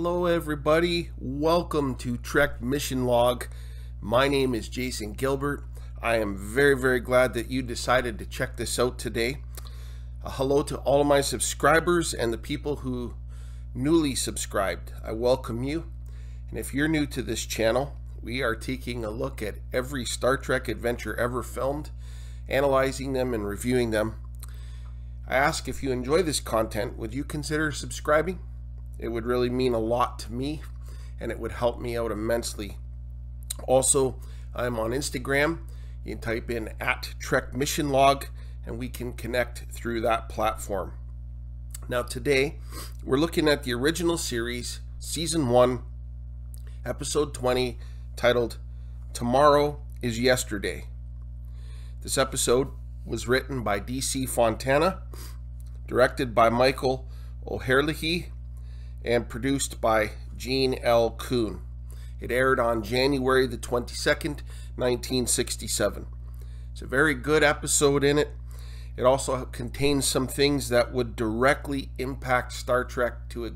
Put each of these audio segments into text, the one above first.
Hello everybody, welcome to Trek Mission Log. My name is Jason Gilbert. I am very glad that you decided to check this out today. Hello to all of my subscribers and the people who newly subscribed. I welcome you. And if you're new to this channel, we are taking a look at every Star Trek adventure ever filmed, analyzing them and reviewing them. I ask, if you enjoy this content, would you consider subscribing? It would really mean a lot to me, and it would help me out immensely. Also, I'm on Instagram. You can type in @TrekMissionLog, and we can connect through that platform. Now today, we're looking at the original series, Season 1, Episode 20, titled Tomorrow is Yesterday. This episode was written by D.C. Fontana, directed by Michael O'Herlihy, and produced by Gene L. Kuhn. It aired on January the 22nd, 1967. It's a very good episode in it. It also contains some things that would directly impact Star Trek to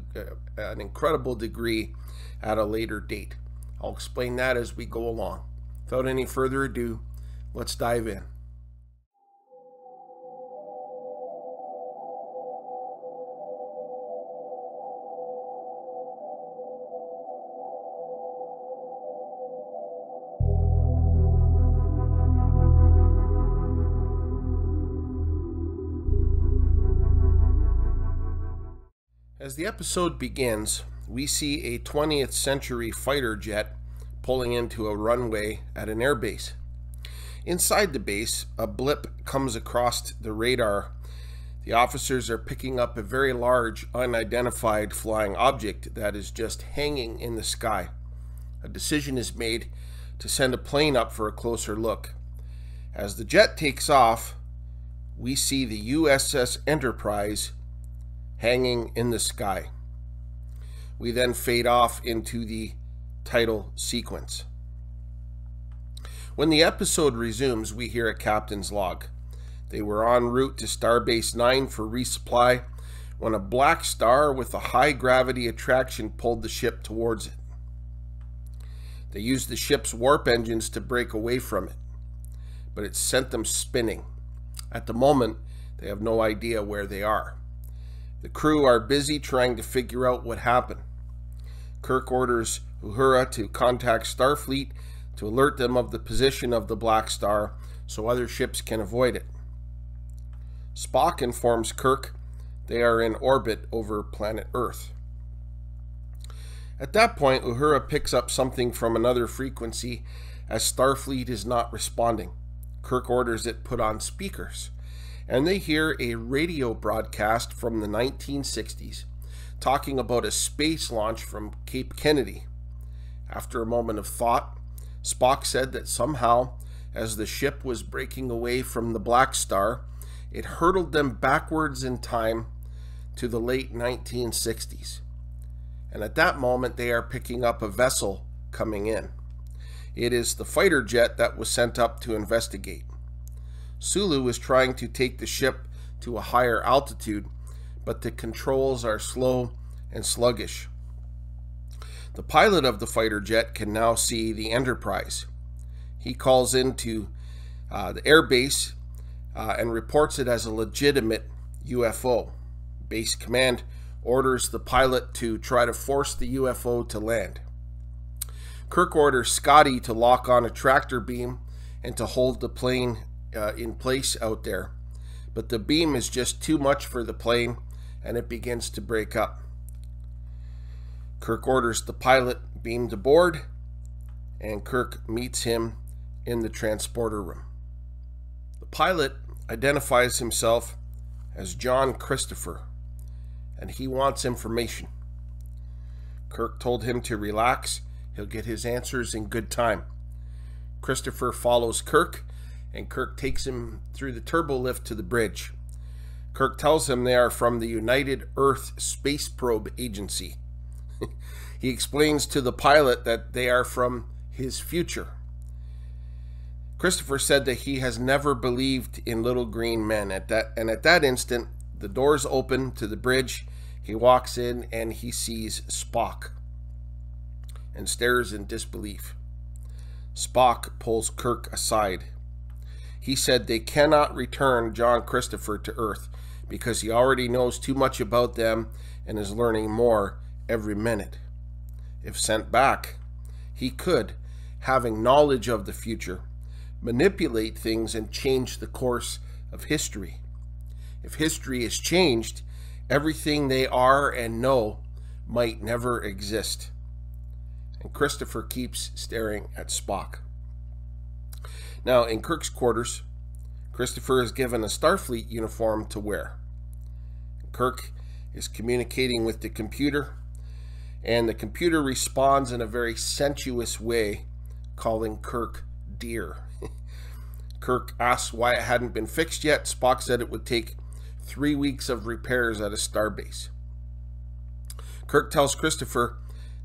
an incredible degree at a later date. I'll explain that as we go along. Without any further ado, let's dive in. As the episode begins, we see a 20th century fighter jet pulling into a runway at an airbase. Inside the base, a blip comes across the radar. The officers are picking up a very large, unidentified flying object that is just hanging in the sky. A decision is made to send a plane up for a closer look. As the jet takes off, we see the USS Enterprise hanging in the sky. We then fade off into the title sequence. When the episode resumes, we hear a captain's log. They were en route to Starbase 9 for resupply when a black star with a high gravity attraction pulled the ship towards it. They used the ship's warp engines to break away from it, but it sent them spinning. At the moment, they have no idea where they are. The crew are busy trying to figure out what happened. Kirk orders Uhura to contact Starfleet to alert them of the position of the Black Star so other ships can avoid it. Spock informs Kirk they are in orbit over planet Earth. At that point, Uhura picks up something from another frequency as Starfleet is not responding. Kirk orders it put on speakers, and they hear a radio broadcast from the 1960s talking about a space launch from Cape Kennedy. After a moment of thought, Spock said that somehow, as the ship was breaking away from the Black Star, it hurtled them backwards in time to the late 1960s. And at that moment, they are picking up a vessel coming in. It is the fighter jet that was sent up to investigate. Sulu is trying to take the ship to a higher altitude, but the controls are slow and sluggish. The pilot of the fighter jet can now see the Enterprise. He calls into the airbase and reports it as a legitimate UFO. Base Command orders the pilot to try to force the UFO to land. Kirk orders Scotty to lock on a tractor beam and to hold the plane in place out there, but the beam is just too much for the plane and it begins to break up. Kirk orders the pilot beamed aboard, and Kirk meets him in the transporter room. The pilot identifies himself as John Christopher, and he wants information. Kirk told him to relax. He'll get his answers in good time. Christopher follows Kirk, and Kirk takes him through the turbo lift to the bridge. Kirk tells him they are from the United Earth Space Probe Agency. He explains to the pilot that they are from his future. Christopher said that he has never believed in little green men. At that instant, the doors open to the bridge, He walks in and he sees Spock and stares in disbelief. Spock pulls Kirk aside. He said they cannot return John Christopher to Earth because he already knows too much about them and is learning more every minute. If sent back, he could, having knowledge of the future, manipulate things and change the course of history. If history is changed, everything they are and know might never exist. And Christopher keeps staring at Spock. Now, in Kirk's quarters, Christopher is given a Starfleet uniform to wear. Kirk is communicating with the computer, and the computer responds in a very sensuous way, calling Kirk dear. Kirk asks why it hadn't been fixed yet. Spock said it would take 3 weeks of repairs at a starbase. Kirk tells Christopher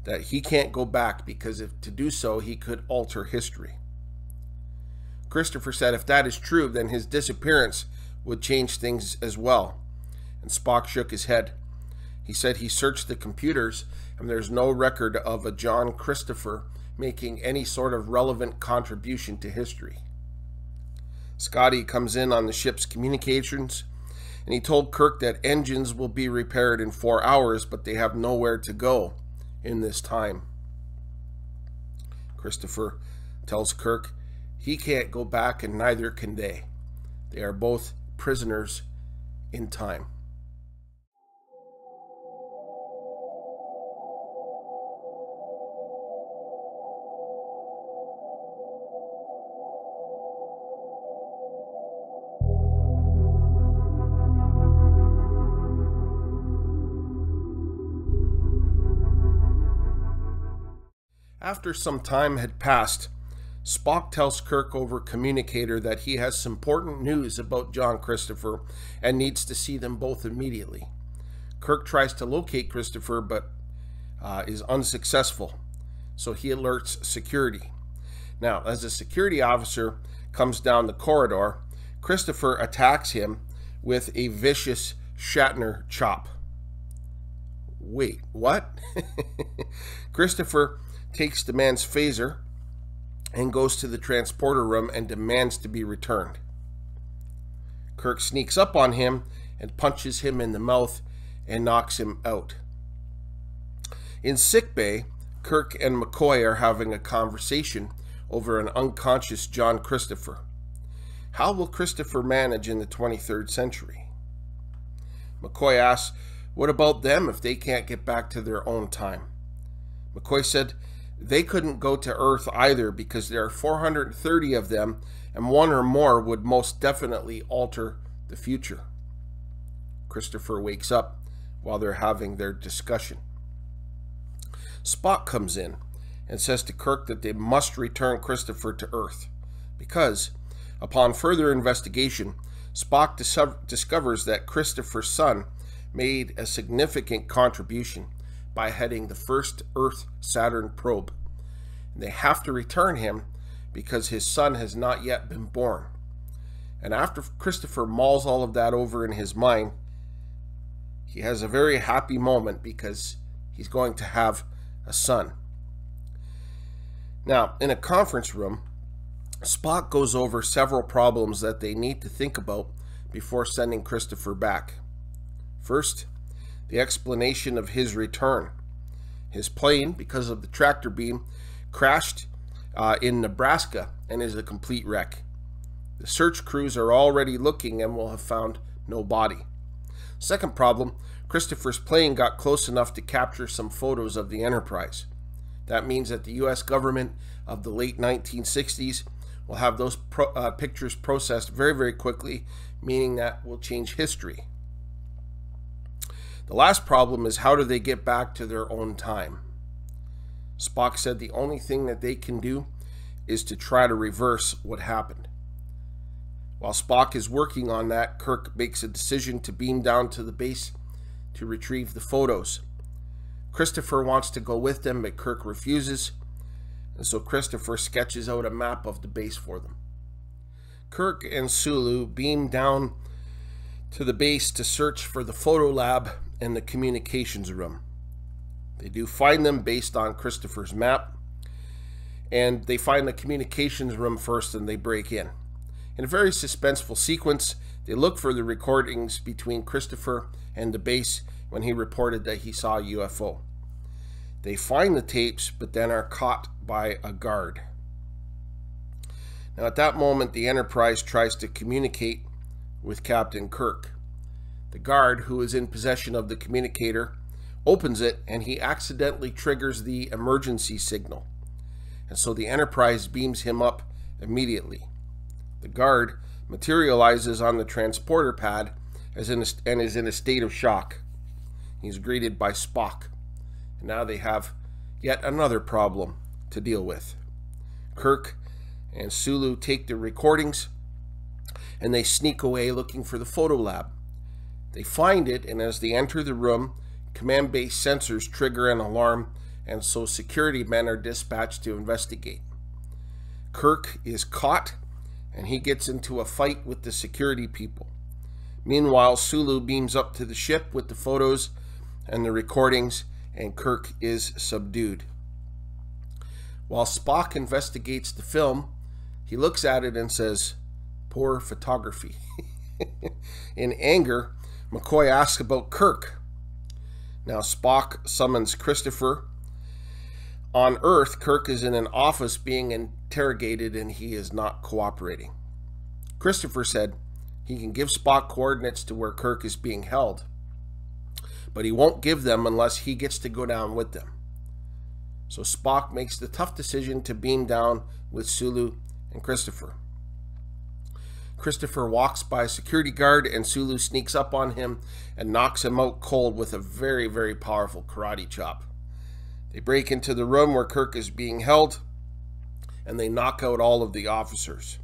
that he can't go back because if to do so, he could alter history. Christopher said if that is true, then his disappearance would change things as well. And Spock shook his head. He said he searched the computers and there's no record of a John Christopher making any sort of relevant contribution to history. Scotty comes in on the ship's communications and he told Kirk that engines will be repaired in 4 hours, but they have nowhere to go in this time. Christopher tells Kirk he can't go back and neither can they. They are both prisoners in time. After some time had passed, Spock tells Kirk over communicator that he has some important news about John Christopher and needs to see them both immediately. Kirk tries to locate Christopher but is unsuccessful, so he alerts security. Now, as the security officer comes down the corridor, Christopher attacks him with a vicious Shatner chop. Wait, what? Christopher takes the man's phaser and goes to the transporter room and demands to be returned. Kirk sneaks up on him and punches him in the mouth and knocks him out. In sickbay, Kirk and McCoy are having a conversation over an unconscious John Christopher. How will Christopher manage in the 23rd century? McCoy asks, what about them if they can't get back to their own time? McCoy said they couldn't go to Earth either because there are 430 of them and one or more would most definitely alter the future. Christopher wakes up while they're having their discussion. Spock comes in and says to Kirk that they must return Christopher to Earth because, upon further investigation, Spock discovers that Christopher's son made a significant contribution by heading the first Earth-Saturn probe. And they have to return him because his son has not yet been born. And after Christopher mulls all of that over in his mind, he has a very happy moment because he's going to have a son. Now, in a conference room, Spock goes over several problems that they need to think about before sending Christopher back. First, the explanation of his return. His plane, because of the tractor beam, crashed in Nebraska and is a complete wreck. The search crews are already looking and will have found no body. Second problem, Christopher's plane got close enough to capture some photos of the Enterprise. That means that the U.S. government of the late 1960s will have those pictures processed very, very quickly, meaning that will change history. The last problem is how do they get back to their own time? Spock said the only thing that they can do is to try to reverse what happened. While Spock is working on that, Kirk makes a decision to beam down to the base to retrieve the photos. Christopher wants to go with them, but Kirk refuses, and so Christopher sketches out a map of the base for them. Kirk and Sulu beam down to the base to search for the photo lab and the communications room. They do find them based on Christopher's map, and they find the communications room first and they break in. In a very suspenseful sequence, they look for the recordings between Christopher and the base when he reported that he saw a UFO. They find the tapes, but then are caught by a guard. Now at that moment, the Enterprise tries to communicate with Captain Kirk. The guard, who is in possession of the communicator, opens it and he accidentally triggers the emergency signal. And so the Enterprise beams him up immediately. The guard materializes on the transporter pad and is in a state of shock. He's greeted by Spock. And now they have yet another problem to deal with. Kirk and Sulu take the recordings and they sneak away looking for the photo lab. They find it, and as they enter the room, command base sensors trigger an alarm, and so security men are dispatched to investigate. Kirk is caught and he gets into a fight with the security people. Meanwhile, Sulu beams up to the ship with the photos and the recordings, and Kirk is subdued. While Spock investigates the film, he looks at it and says, "Poor photography." In anger, McCoy asks about Kirk. Now Spock summons Christopher. On Earth, Kirk is in an office being interrogated and he is not cooperating. Christopher said he can give Spock coordinates to where Kirk is being held, but he won't give them unless he gets to go down with them. So Spock makes the tough decision to beam down with Sulu and Christopher. Christopher walks by a security guard and Sulu sneaks up on him and knocks him out cold with a very, very powerful karate chop. They break into the room where Kirk is being held and they knock out all of the officers.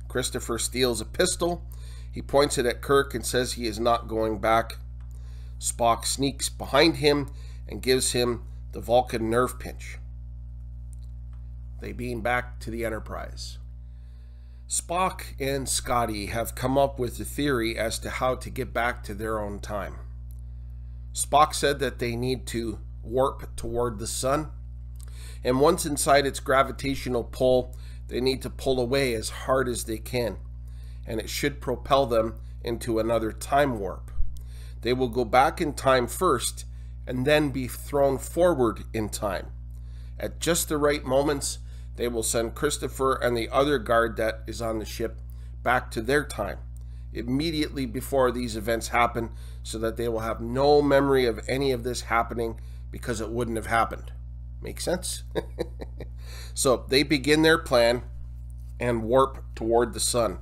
Christopher steals a pistol. He points it at Kirk and says he is not going back. Spock sneaks behind him and gives him the Vulcan nerve pinch. They beam back to the Enterprise. Spock and Scotty have come up with a theory as to how to get back to their own time. Spock said that they need to warp toward the sun, and once inside its gravitational pull, they need to pull away as hard as they can, and it should propel them into another time warp. They will go back in time first and then be thrown forward in time. At just the right moments, they will send Christopher and the other guard that is on the ship back to their time immediately before these events happen, so that they will have no memory of any of this happening because it wouldn't have happened. Make sense? So they begin their plan and warp toward the sun.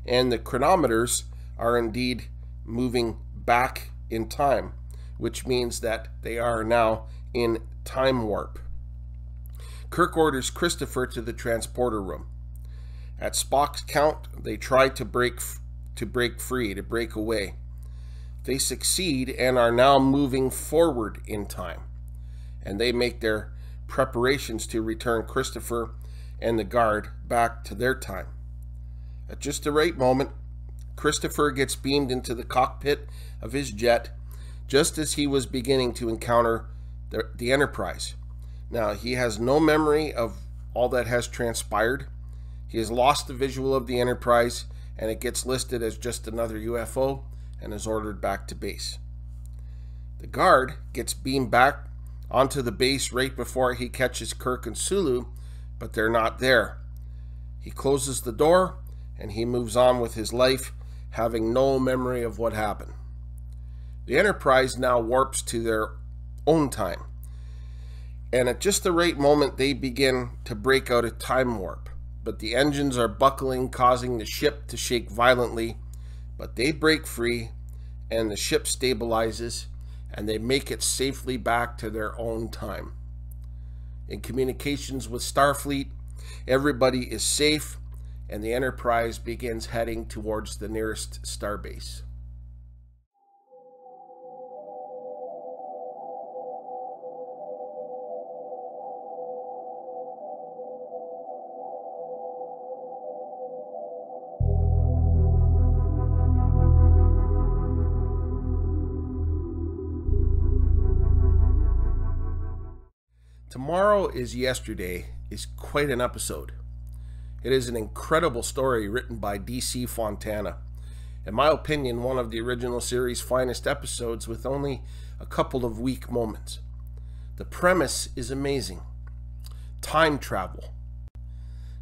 And the chronometers are indeed moving back in time, which means that they are now in time warp. Kirk orders Christopher to the transporter room. At Spock's count, they try to break away. They succeed and are now moving forward in time, and they make their preparations to return Christopher and the guard back to their time. At just the right moment, Christopher gets beamed into the cockpit of his jet just as he was beginning to encounter the Enterprise. Now, he has no memory of all that has transpired. He has lost the visual of the Enterprise, and it gets listed as just another UFO and is ordered back to base. The guard gets beamed back onto the base right before he catches Kirk and Sulu, but they're not there. He closes the door and he moves on with his life, having no memory of what happened. The Enterprise now warps to their own time, and at just the right moment they begin to break out of time warp, but the engines are buckling, causing the ship to shake violently, but they break free and the ship stabilizes and they make it safely back to their own time. In communications with Starfleet, everybody is safe and the Enterprise begins heading towards the nearest starbase. Tomorrow is Yesterday is quite an episode. It is an incredible story written by DC Fontana. In my opinion, one of the original series' finest episodes with only a couple of weak moments. The premise is amazing. Time travel.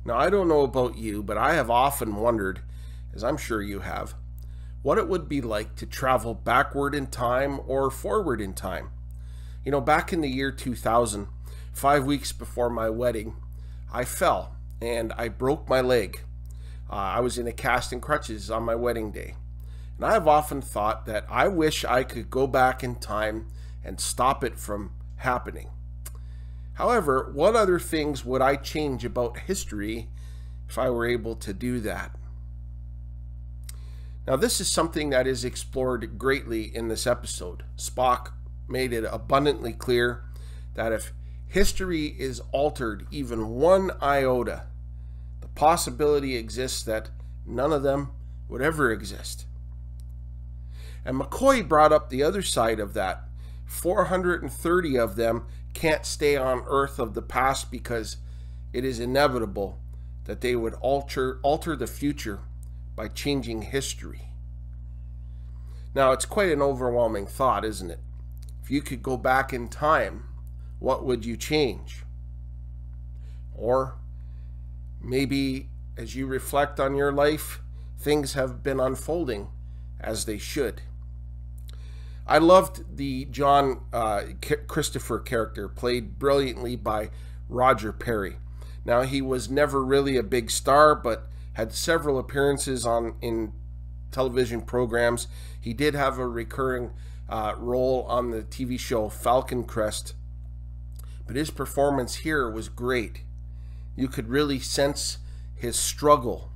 Now, I don't know about you, but I have often wondered, as I'm sure you have, what it would be like to travel backward in time or forward in time. You know, back in the year 2000, 5 weeks before my wedding, I fell and I broke my leg. I was in a cast and crutches on my wedding day. And I've often thought that I wish I could go back in time and stop it from happening. However, what other things would I change about history if I were able to do that? Now, this is something that is explored greatly in this episode. Spock made it abundantly clear that if history is altered even one iota, the possibility exists that none of them would ever exist. And McCoy brought up the other side of that. 430 of them can't stay on Earth of the past because it is inevitable that they would alter the future by changing history. Now, it's quite an overwhelming thought, isn't it? If you could go back in time, what would you change? Or maybe as you reflect on your life, things have been unfolding as they should. I loved the John Christopher character, played brilliantly by Roger Perry. Now, he was never really a big star, but had several appearances in television programs. He did have a recurring role on the TV show Falcon Crest. But his performance here was great. You could really sense his struggle.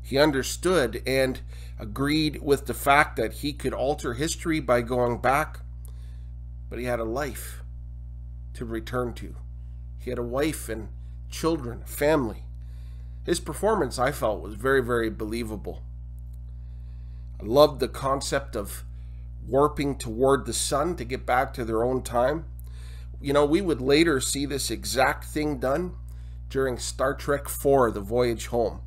He understood and agreed with the fact that he could alter history by going back, but he had a life to return to. He had a wife and children, family. His performance, I felt, was very, very believable. I loved the concept of warping toward the sun to get back to their own time. You know, we would later see this exact thing done during Star Trek IV, The Voyage Home,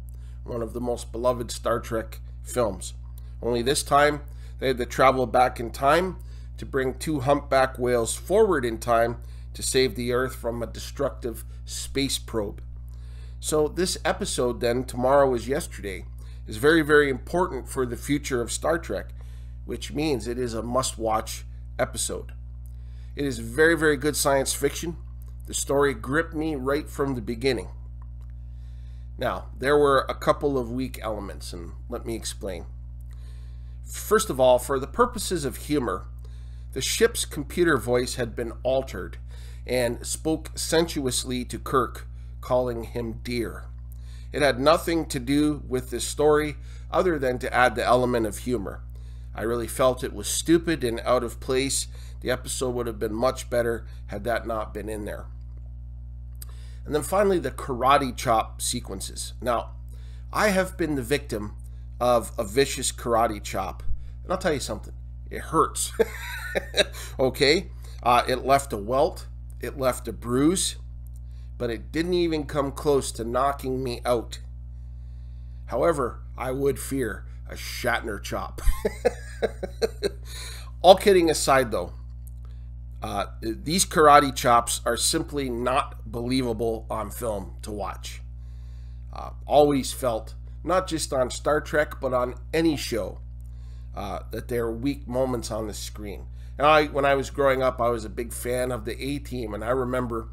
one of the most beloved Star Trek films. Only this time, they had to travel back in time to bring two humpback whales forward in time to save the Earth from a destructive space probe. So this episode then, Tomorrow is Yesterday, is very, very important for the future of Star Trek, which means it is a must-watch episode. It is very, very good science fiction. The story gripped me right from the beginning. Now, there were a couple of weak elements, and let me explain. First of all, for the purposes of humor, the ship's computer voice had been altered and spoke sensuously to Kirk, calling him dear. It had nothing to do with this story other than to add the element of humor. I really felt it was stupid and out of place. The episode would have been much better had that not been in there. And then finally, the karate chop sequences. Now, I have been the victim of a vicious karate chop. And I'll tell you something, it hurts. Okay? It left a welt, it left a bruise, but it didn't even come close to knocking me out. However, I would fear a Shatner chop. All kidding aside, though, these karate chops are simply not believable on film to watch. Always felt, not just on Star Trek, but on any show, that there are weak moments on the screen. And when I was growing up, I was a big fan of the A-Team, and I remember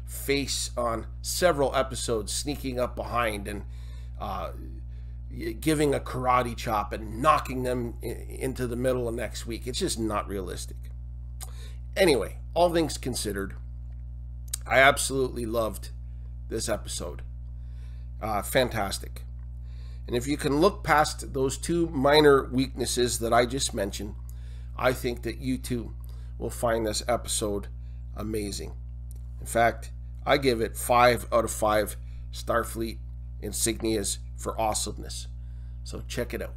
Face on several episodes sneaking up behind and giving a karate chop and knocking them into the middle of next week. It's just not realistic. Anyway, all things considered, I absolutely loved this episode. Fantastic. And if you can look past those two minor weaknesses that I just mentioned, I think that you too will find this episode amazing. In fact, I give it 5 out of 5 Starfleet insignias for awesomeness. So check it out.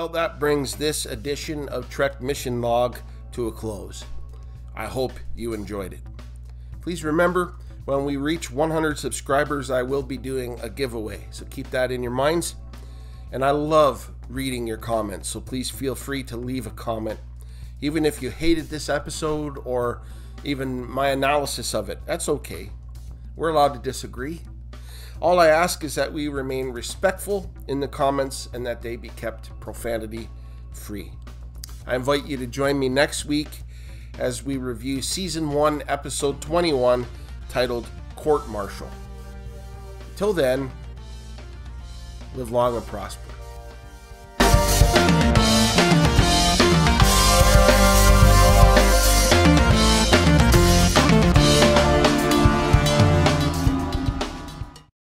Well, that brings this edition of Trek Mission Log to a close. I hope you enjoyed it. Please remember, when we reach 100 subscribers, I will be doing a giveaway, so keep that in your minds. And I love reading your comments, so please feel free to leave a comment. Even if you hated this episode or even my analysis of it, that's okay. We're allowed to disagree. All I ask is that we remain respectful in the comments and that they be kept profanity free. I invite you to join me next week as we review Season 1, Episode 21, titled Court Martial. Till then, live long and prosper.